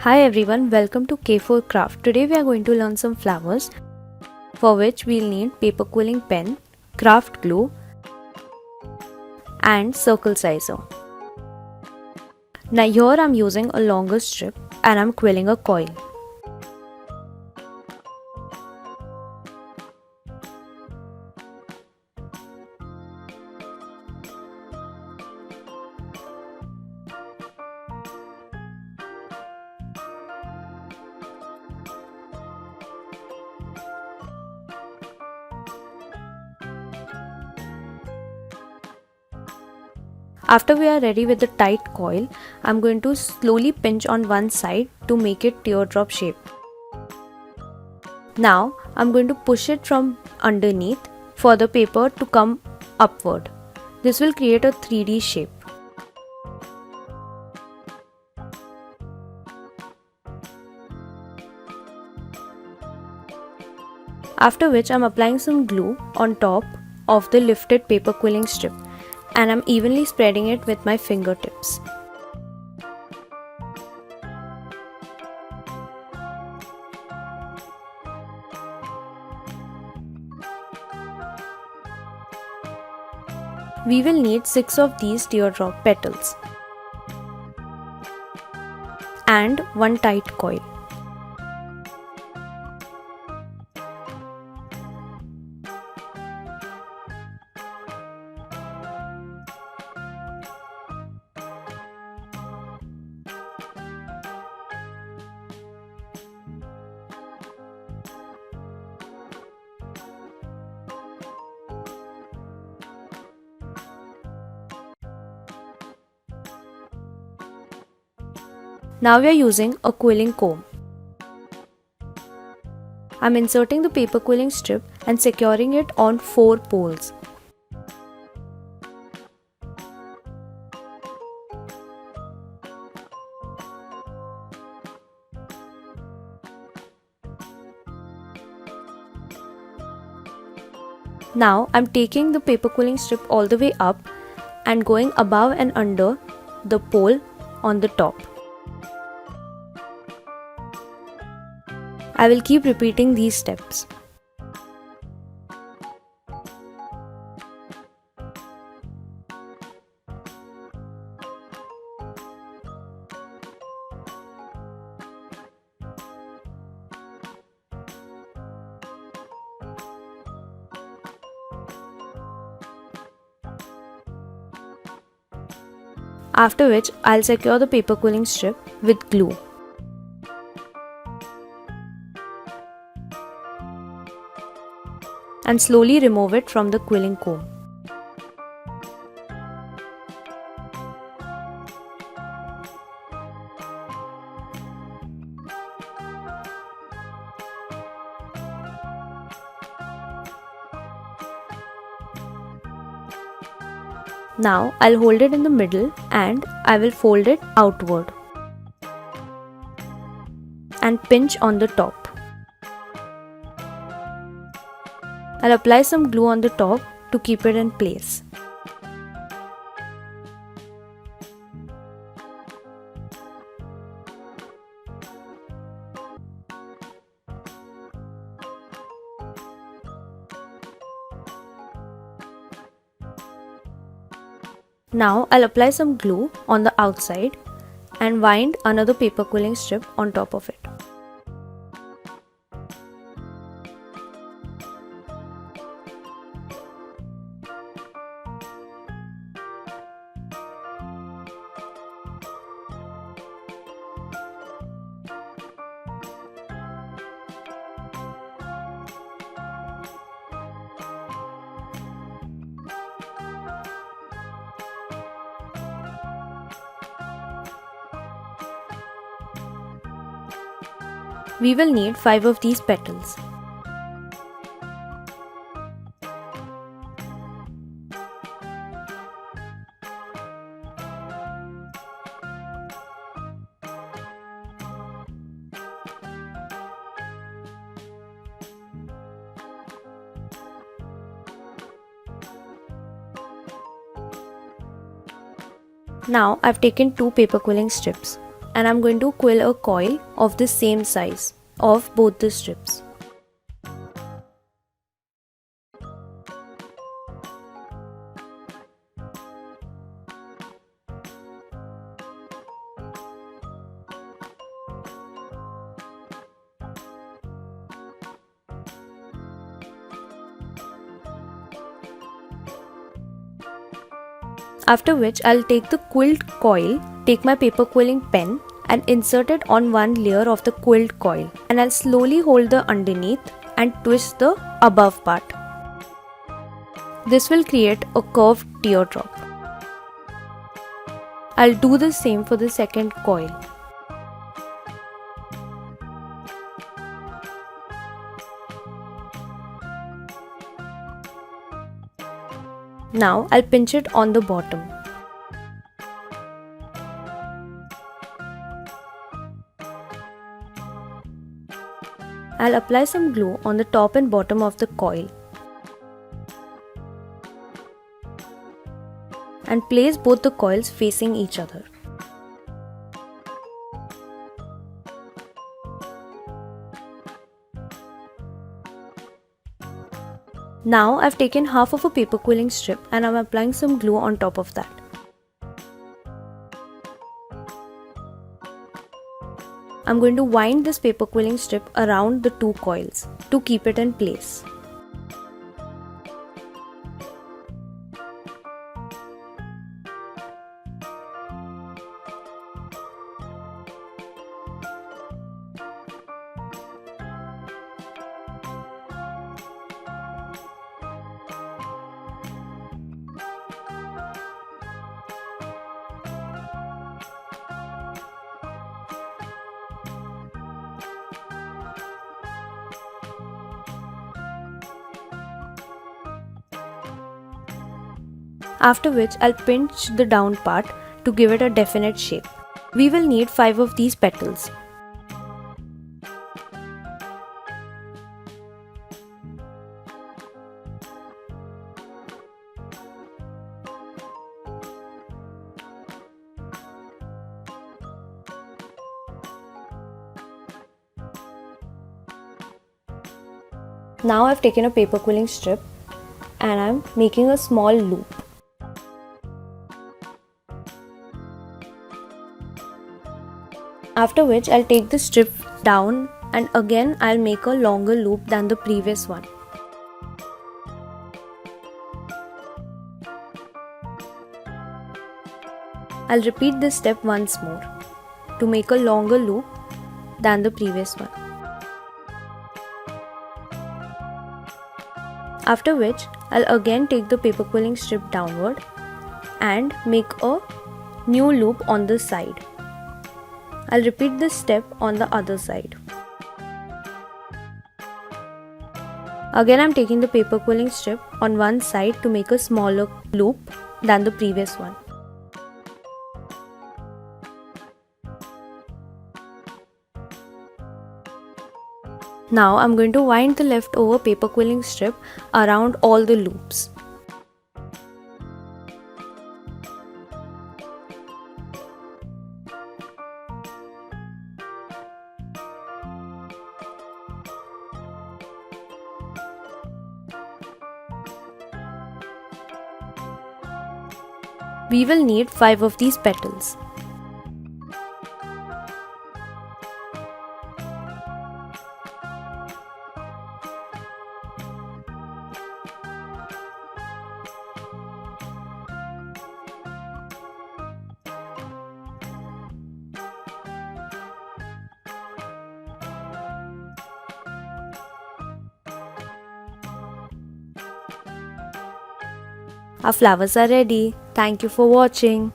Hi everyone, welcome to K4 Craft. Today we are going to learn some flowers, for which we'll need paper quilling pen, craft glue and circle sizer. Now here I'm using a longer strip and I'm quilling a coil. After we are ready with the tight coil, I'm going to slowly pinch on one side to make it teardrop shape. Now I'm going to push it from underneath for the paper to come upward. This will create a 3D shape. After which I'm applying some glue on top of the lifted paper quilling strip and I'm evenly spreading it with my fingertips. We will need 6 of these teardrop petals and one tight coil. Now we are using a quilling comb. I'm inserting the paper quilling strip and securing it on 4 poles. Now I'm taking the paper quilling strip all the way up and going above and under the pole on the top. I will keep repeating these steps. After which I'll secure the paper quilling strip with glue. And slowly remove it from the quilling comb. Now I'll hold it in the middle and I will fold it outward and pinch on the top. I'll apply some glue on the top to keep it in place. Now I'll apply some glue on the outside and wind another paper quilling strip on top of it. We will need 5 of these petals. Now I've taken 2 paper quilling strips and I'm going to quill a coil of the same size of both the strips. After which I'll take the quilled coil, take my paper quilling pen and insert it on one layer of the quilled coil, and I'll slowly hold the underneath and twist the above part. This will create a curved teardrop. I'll do the same for the second coil. Now I'll pinch it on the bottom. I'll apply some glue on the top and bottom of the coil and place both the coils facing each other. Now I've taken half of a paper quilling strip and I'm applying some glue on top of that. I'm going to wind this paper quilling strip around the two coils to keep it in place. After which I'll pinch the down part to give it a definite shape. We will need 5 of these petals. Now I've taken a paper quilling strip and I'm making a small loop. After which I'll take the strip down and again I'll make a longer loop than the previous one. I'll repeat this step once more to make a longer loop than the previous one. After which I'll again take the paper quilling strip downward and make a new loop on the side. I'll repeat this step on the other side. Again I'm taking the paper quilling strip on one side to make a smaller loop than the previous one. Now I'm going to wind the leftover paper quilling strip around all the loops. We will need 5 of these petals. Our flowers are ready. Thank you for watching.